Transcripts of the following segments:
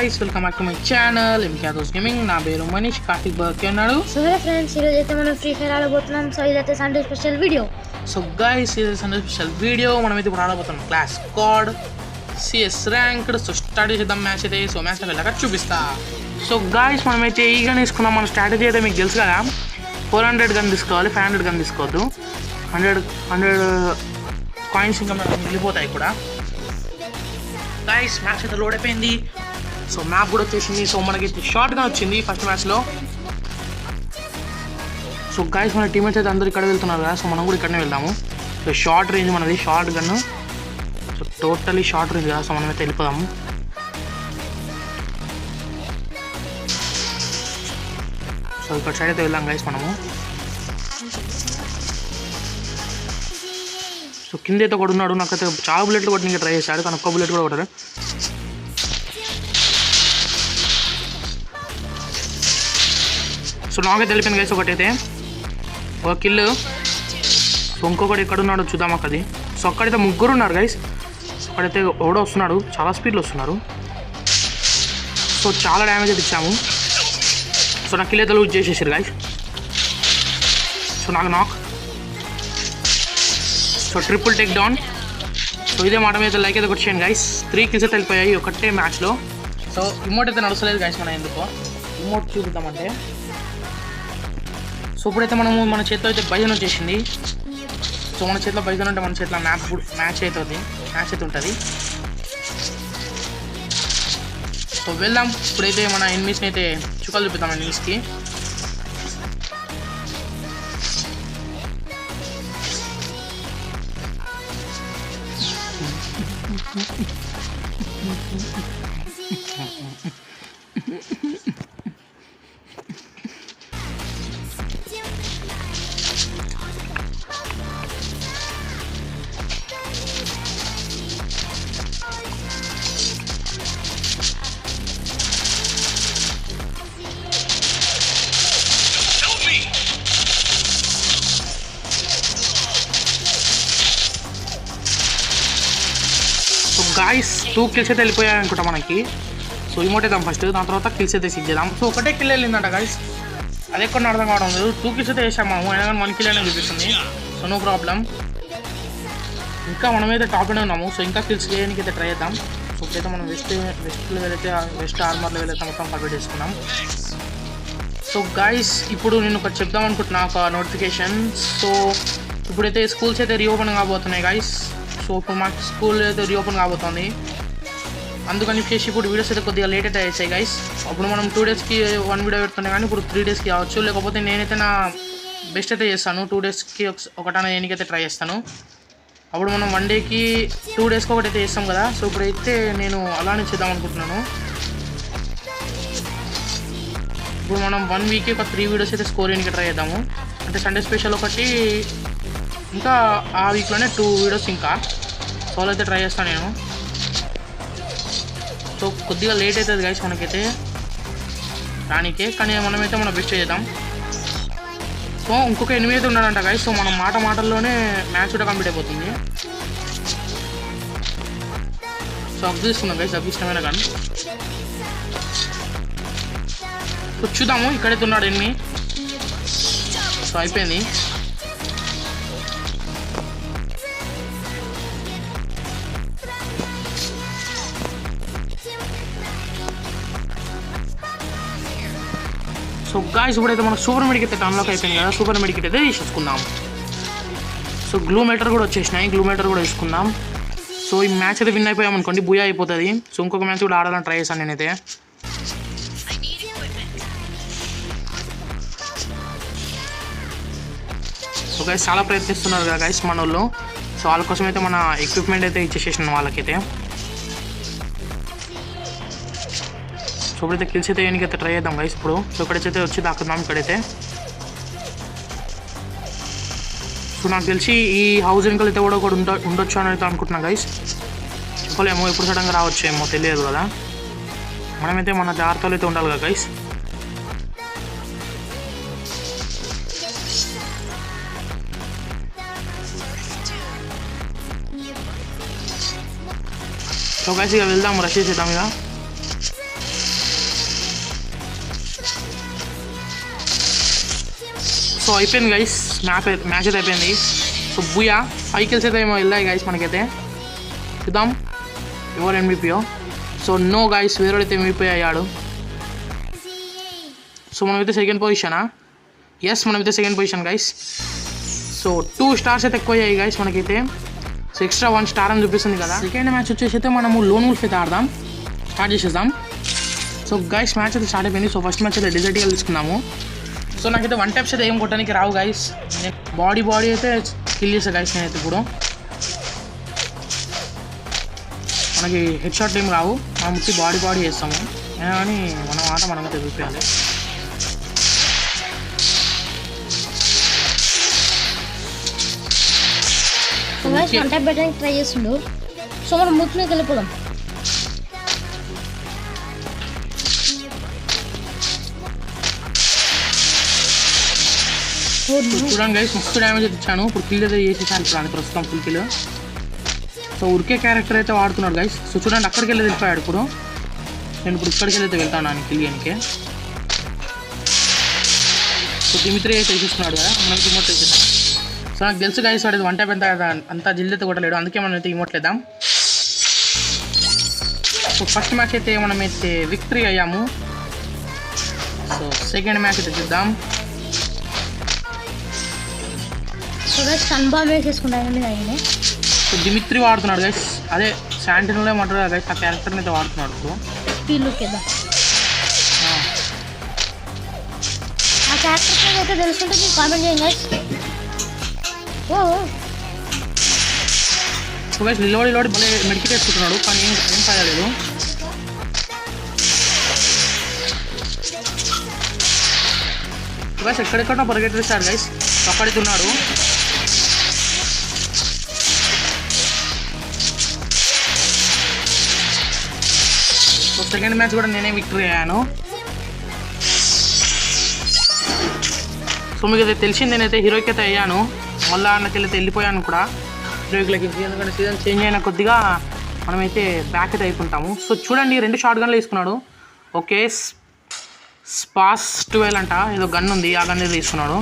guys, welcome back to my channel MKADOS Gaming. నా పేరు మనీష్ కార్తిక్ బర్కే ఉన్నాడు. సో హే ఫ్రెండ్స్, ఈరోజు అయితే మనం ఫ్రీ ఫైర్ ఆడబోతున్నాం. సో ఇదైతే Sunday special video. So guys, ఇది సండే స్పెషల్ వీడియో. మనం అయితే ఇప్పుడు ఆడబోతున్నాం clash squad CS ranked. So start చేద్దాం మ్యాచ్ అయితే. సో మ్యాచ్లో వెళ్ళాక చూపిస్తా. సో గైస్, మనమైతే ఈ గన్ తీసుకున్నాం. మన స్ట్రాటజీ అయితే మీకు తెలుసు కదా, 400 గన్ తీసుకోవాలి, 500 గన్ తీసుకోవద్దు. 100 కాయిన్స్ ఇంకా మనం వెళ్ళిపోతాయి కూడా. గైస్, మ్యాచ్ అయితే లోడ్ అయిపోయింది. సో మ్యాప్ కూడా వచ్చేసింది. సో మనకి షార్ట్గా వచ్చింది ఫస్ట్ మ్యాచ్లో. సో గైస్, మన టీమేట్స్ అయితే అందరూ ఇక్కడ వెళ్తున్నారు కదా, సో మనం కూడా ఇక్కడనే వెళ్దాము. సో షార్ట్ రేంజ్ మనది, short gun. So totally short range కదా, సో మనమైతే వెళ్ళిపోదాము. సో ఇక్కడ సైడ్ అయితే వెళ్దాం గైస్ మనము. సో కింద అయితే ఒకటి ఉన్నాడు, నాకైతే చాలా బుల్లెట్లు కొట్టి ట్రై చేశాడు, కానీ ఒక్క బుల్లెట్ కూడా కొట్టాడు. సో నాకైతే తెలిపింది గైస్ ఒకటైతే, ఒక కిల్. సో ఇంకొకటి ఎక్కడ ఉన్నాడు చూద్దాం అక్కడి. సో అక్కడైతే ముగ్గురు ఉన్నారు గైస్. అక్కడైతే ఎవడో వస్తున్నాడు, చాలా స్పీడ్లో వస్తున్నారు. సో చాలా డ్యామేజ్ అయితే ఇచ్చాము. సో నా కిల్ అయితే లూజ్ చేసేసారు గైస్. సో నాకు నాక్. So triple take down. So ఇదే మాట మీద లైక్ అయితే కొట్టేయండి గైస్. 3 కిల్స్ అయితే వెళ్ళిపోయాయి ఒకటే మ్యాచ్లో. సో ఇమోట్ అయితే నడుస్తలేదు గైస్ మన ఎందుకో. ఇమోట్ చూద్దామంటే, సో ఇప్పుడైతే మన చేతిలో అయితే బైజన్ వచ్చేసింది. సో మన చేతిలో బైజన్ ఉంటే మన చేతిలో మ్యాచ్ అయితే ఉంటుంది. సో వెళ్దాం. ఇప్పుడైతే మన ఎనిమీస్ని అయితే చుక్కలు చూపిద్దాం ఎనిమీస్కి. గాయస్ 2 కిల్స్ అయితే వెళ్ళిపోయాయి అనుకుంటా మనకి. సో ఇమోట్ వేద్దాం ఫస్ట్, దాని తర్వాత కిల్స్ అయితే సిక్ చేద్దాం. సో ఒకటే కిల్ వెళ్ళిందంట గాయస్, అది ఎక్కడ అర్థం కావడం లేదు. 2 కిల్స్ అయితే వేసాము మనము, అయినా కానీ 1 కిల్ అనేది చూపిస్తుంది. సో నో ప్రాబ్లం, ఇంకా మనమైతే టాప్ లోనే ఉన్నాము. సో ఇంకా కిల్స్ చేయడానికి అయితే ట్రై చేద్దాం. సో ఇప్పుడైతే మనం వెస్ట్ లెవెల్ అయితే, వెస్ట్ ఆర్మర్ లెవెల్ అయితే మొత్తం కంప్లీట్ చేసుకున్నాం. సో గాయస్, ఇప్పుడు నేను ఒకటి చెప్దాం అనుకుంటున్నా, ఒక నోటిఫికేషన్. సో ఇప్పుడైతే స్కూల్స్ అయితే రీఓపెన్ కాబోతున్నాయి గాయస్. సో ఇప్పుడు మాకు స్కూల్ అయితే రీఓపెన్ కాబోతుంది, అందుకని చేసి ఇప్పుడు వీడియోస్ అయితే కొద్దిగా లేట్ అయితే అయ్యాయి గైస్. అప్పుడు మనం 2 డేస్కి 1 వీడియో పెడుతున్నాయి, కానీ ఇప్పుడు 3 డేస్కి కావచ్చు. లేకపోతే నేనైతే నా బెస్ట్ అయితే చేస్తాను, 2 డేస్కి ఒకటైనా ఏనికైతే ట్రై చేస్తాను. అప్పుడు మనం 1 డేకి 2 డేస్కి ఒకటైతే చేస్తాం కదా. సో ఇప్పుడైతే నేను అలానే చేద్దాం అనుకుంటున్నాను. ఇప్పుడు మనం 1 వీక్కి ఒక 3 వీడియోస్ అయితే స్కోర్ చేయడానికి ట్రై చేద్దాము. అంటే సండే స్పెషల్ ఒకటి, ఇంకా ఆ వీక్లోనే 2 వీడియోస్ ఇంకా. సో అలా అయితే ట్రై చేస్తాను నేను. సో కొద్దిగా లేట్ అవుతుంది గైస్ మనకైతే దానికే, కానీ మనమైతే మన బెస్ట్ చేద్దాం. సో ఇంకొక 8 అయితే ఉన్నాడంట గైస్. సో మనం మాటల్లోనే మ్యాచ్ కూడా కంప్లీట్ అయిపోతుంది. సో అప్ తీసుకున్నాం గైస్, అప్ ఇష్టమైన కానీ. సో చూద్దాము, ఇక్కడైతే ఉన్నాడు 8. సో అయిపోయింది. సో గాయ్స్, ఇప్పుడైతే మనకు సూపర్ మెడికెట్ అయితే అన్లాక్ అయిపోయింది కదా. సూపర్ మెడికెట్ అయితే తీసుకుందాం. సో గ్లూ మెటర్ కూడా వచ్చేసినాయి, గ్లూ మెటర్ కూడా తీసుకుందాం. సో ఈ మ్యాచ్ అయితే విన్ అయిపోయాం అనుకోండి, బుయా అయిపోతుంది. సో ఇంకొక మ్యాచ్ కూడా ఆడాలని ట్రై చేశాను నేనైతే. సో గైస్, చాలా ప్రయత్నిస్తున్నారు కదా గైస్ మన వాళ్ళు. సో వాళ్ళ కోసం అయితే మన ఎక్విప్మెంట్ అయితే ఇచ్చేసేసినాం వాళ్ళకైతే. సో ఇప్పుడైతే కిల్స్ అయితే ఏనికైతే ట్రై చేద్దాం గైస్ ఇప్పుడు. సో ఇక్కడైతే వచ్చి దాక్కుదాం ఇక్కడైతే. సో నాకు తెలిసి ఈ హౌస్ వెనుకలు అయితే కూడా ఒకటి ఉండొచ్చు అని అయితే అనుకుంటున్నాను గైస్. చెప్పలేమో, ఎప్పుడు సడన్గా రావచ్చేమో తెలియదు కదా. మనమైతే మన జాగ్రత్తలు అయితే ఉండాలి కదా గైస్. సో గైస్ ఇక వెళ్దాం, రష్ చేద్దాం ఇక. సో అయిపోయింది గైస్, మ్యాచ్ అయితే అయిపోయింది. సో బుయా 5 kills అయితే ఏమో వెళ్ళాయి గైస్ మనకైతే. చూద్దాం ఎవరు MVP. సో నో గైస్, వేరేడైతే MVP అయ్యాడు. సో మనమైతే సెకండ్ పొజిషనా? ఎస్, మనమైతే second position guys. So 2 stars అయితే ఎక్కువ అయ్యాయి గైస్ మనకైతే. సో ఎక్స్ట్రా 1 star అని చూపిస్తుంది కదా. సెకండ్ మ్యాచ్ వచ్చేసి అయితే మనము లోన్ వూల్ఫ్ అయితే ఆడదాం, స్టార్ట్ చేసేద్దాం. సో గైస్ మ్యాచ్ అయితే స్టార్ట్ అయిపోయింది. సో ఫస్ట్ మ్యాచ్ అయితే డెజర్ట్ ఈగల్ తీసుకున్నాము. సో నాకైతే 1 taps అయితే ఏం కొట్టడానికి రావు గైస్. నేను బాడీ అయితే కిల్ చేస్తాను గైస్ నేనైతే. ఇప్పుడు మనకి హెడ్ షాట్ ఏం రావు, మనం ముట్టి బాడీ చేస్తాము. కానీ మన మాట మనమైతే చూపించాలి. ట్రై చేస్తుండు. సో మనం ముట్టుని వెళ్ళిపోదాం. చూడండి గైస్, మస్తు డ్యామేజ్ అయితే ఇచ్చాను. ఇప్పుడు కిల్ అయితే చేసేసాను ఇప్పుడు ప్రస్తుతం ఫుల్ కిల్. సో ఉరికే క్యారెక్టర్ అయితే వాడుతున్నాడు గైస్. సో చూడండి అక్కడికి వెళ్ళి వెళ్ళిపోయాడు. ఇప్పుడు నేను ఇక్కడికి వెళ్ళి వెళ్తాను అని కిల్ చేయడానికి. సో దిమిత్రి అయితే వేసేస్తున్నాడు కదా, మనకి ఇమోట్ వేసేసాను. సో నాకు తెలుసు గైస్ వాడు 1 tap అంత జిల్లు అయితే కొట్టలేడు, అందుకే మనం అయితే ఇమోట్ లేదాం. సో ఫస్ట్ మ్యాచ్ అయితే మనమైతే విక్టరీ అయ్యాము. సో సెకండ్ మ్యాచ్ అయితే చూద్దాం. సో దిమిత్రి వాడుతున్నాడు గైస్, అదే శాంటినోలో ఏమంటారు గైస్, ఆ క్యారెక్టర్ని అయితే వాడుతున్నాడు. తెలుసుకుంటే కామెంట్ చేయండి గైస్. సో గైస్ నిలబడి భలే మెడికేట్ వేసుకుంటున్నాడు, కానీ ఏం పడలేదు. గైస్ ఎక్కడెక్కడో పరిగెట్టేస్తాడు గైస్, అక్కడికి సో సెకండ్ మ్యాచ్ కూడా నేనే విక్టరీ అయ్యాను. సో మీకు అయితే తెలిసింది, నేనైతే హీరోయిక్ అయితే అయ్యాను. మళ్ళీ అన్నకెళ్ళైతే వెళ్ళిపోయాను కూడా హీరోయిక్లకి, ఎందుకంటే సీజన్ చేంజ్ అయిన కొద్దిగా మనమైతే బ్యాక్ అయితే అయిపోతాము. సో చూడండి 2 షార్ట్ గన్లు వేసుకున్నాడు. ఓకే, స్పాస్ 12 అంట ఏదో గన్ ఉంది, ఆ గన్ అయితే తీసుకున్నాడు.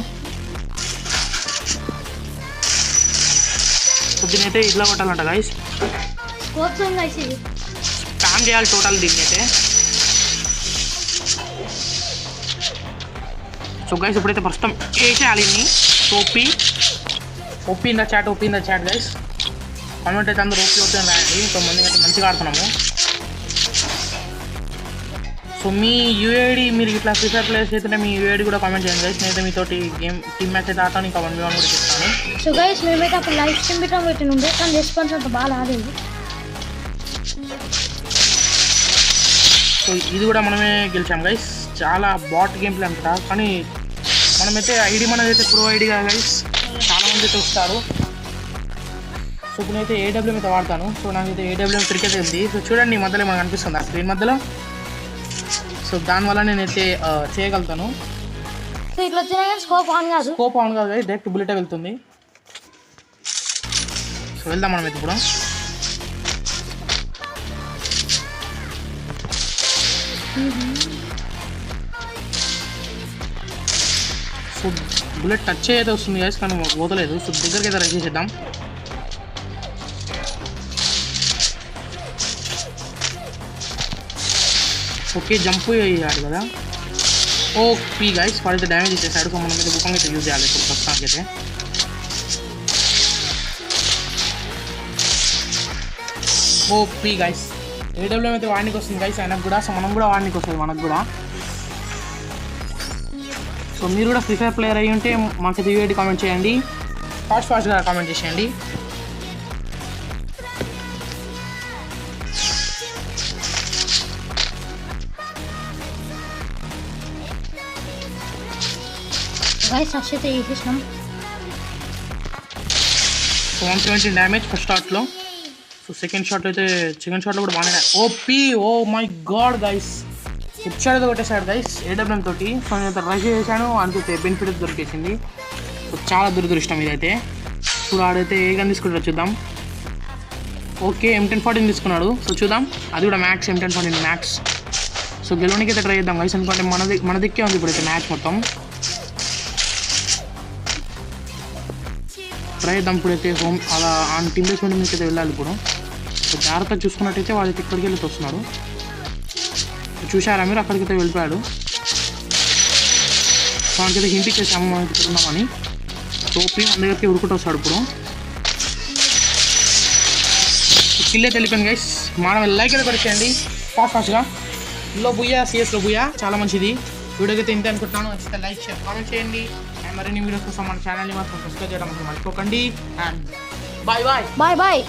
దీన్ని అయితే ఇట్లా కొట్టాలంట గైస్, స్పామ్ చేయాలి టోటల్ దీన్ని అయితే. సో గైస్ ఇప్పుడైతే ప్రస్తుతం వేసేయాలి ఇన్ని. OP in the chat guys. Comment అయితే అందరూ ఓపీ అని రాయండి, కొంతమంది అయితే మంచిగా ఆడుతున్నాము. సో మీ యూఏడి మీరు ఇట్లా ఫ్రీ ఫైర్ ప్లేయర్స్ అయితే మీ యూఏడి కూడా కామెంట్ చేయండి గైస్. నేనైతే మీతోటి టీమ్ మ్యాచ్ అయితే ఆడతాను, ఇంకా 1v1 కూడా చేస్తాను. సో గైస్ మేమైతే అప్పుడు లైవ్ స్ట్రీమ్ పెట్టినుండే, కానీ రెస్పాన్స్ అంత బాగా రాలేదు. సో ఇది కూడా మనమే గెలిచాం గైస్. చాలా బాట్ గేమ్ ప్లే అంటారా, కానీ మనమైతే ఐడి మనదైతే ప్రో ఐడి కదా గైస్, చాలామంది అయితే వస్తారు. సో ఇప్పుడు నేనైతే AWM అయితే వాడతాను. సో నాకైతే AWM క్రికెట్ ఉంది. సో చూడండి ఈ మధ్యలో మనకు అనిపిస్తుంది ఆ స్క్రీన్ మధ్యలో. సో దానివల్ల నేనైతే చేయగలుగుతాను. సో ఇట్లా స్కోప్ ఆన్ కాదు గైస్, డైరెక్ట్ బుల్లెట్ వెళ్తుంది. సో వెళ్దాం మనమైతే ఇప్పుడు. సో బుల్లెట్ టచ్ అయితే వస్తుంది గైస్, కానీ పోతలేదు. సో దగ్గరికి అయితే రన్ చేసేద్దాం. ఓకే, జంప్ అయ్యాడు కదా. ఓపీ గైస్, వాడైతే డ్యామేజ్ ఇచ్చేసాడు. సో మనం అయితే బుకంగా అయితే యూజ్ చేయాలి ఇప్పుడు ప్రస్తుతానికి అయితే. ఓపీ గైస్, AWM అయితే వాడికి వస్తుంది గైస్ ఆయనకు కూడా. సో మనం కూడా వాడికి వస్తుంది మనకు కూడా. సో మీరు కూడా ఫ్రీ ఫైర్ ప్లేయర్ అయ్యి ఉంటే మాకైతే యూఐడి కామెంట్ చేయండి, ఫాస్ట్గా కామెంట్ చేసేయండి. గైస్ అయితే వేసేసినాం. 170 డ్యామేజ్ ఫస్ట్ షాట్లో. సో సెకండ్ షాట్లో కూడా బాగానే OP. Oh my god guys, head shot అయితే కొట్టేశాడు గైస్ AWM తోటి. సో నేను ట్రై చేశాను, అందుకే బెనిఫిట్ దొరికేసింది. సో చాలా దురదృష్టం ఇదైతే. ఇప్పుడు ఆడైతే ఏ గన్ తీసుకుంటారో చూద్దాం. ఓకే, M1014 తీసుకున్నాడు. సో చూద్దాం, అది కూడా మ్యాక్స్ M1014 మ్యాక్స్. సో గెలవడానికి అయితే ట్రై చేద్దాం గైస్, ఎందుకంటే మన దిక్కే ఉంది ఇప్పుడైతే మ్యాచ్ మొత్తం. ట్రై చేద్దాం ఇప్పుడైతే హోమ్ అలా ఆ టీమ్ బేస్మెంట్ మీదకి అయితే వెళ్ళాలి ఇప్పుడు. సో జాగ్రత్తగా చూసుకున్నట్టయితే వాళ్ళు ఇక్కడికి వెళ్ళి వస్తున్నాడు. చూసారా మీరు, అక్కడికైతే వెళ్ళిపోయాడు. సో మనకైతే హింట్ ఇచ్చేసాము మనం ఇక్కడ ఉన్నామని. సో మన దగ్గరికి ఉరుకుంటూ వస్తాడు ఇప్పుడు. కిల్ అయితే వెళ్ళిపోయింది గైస్. మనం లైక్ అయితే పరిచేయండి ఫాస్ట్గా. లో బుయ్యా, సిఎస్లో బుయ్యా, చాలా మంచిది. వీడియోకి అయితే ఇంతే అనుకుంటున్నాను. నచ్చితే లైక్ షేర్ కామెంట్ చేయండి. అండ్ మరిన్ని వీడియోస్ కోసం మన ఛానల్ని మాత్రం సబ్స్క్రైబ్ చేయడం మర్చిపోకండి. And bye bye.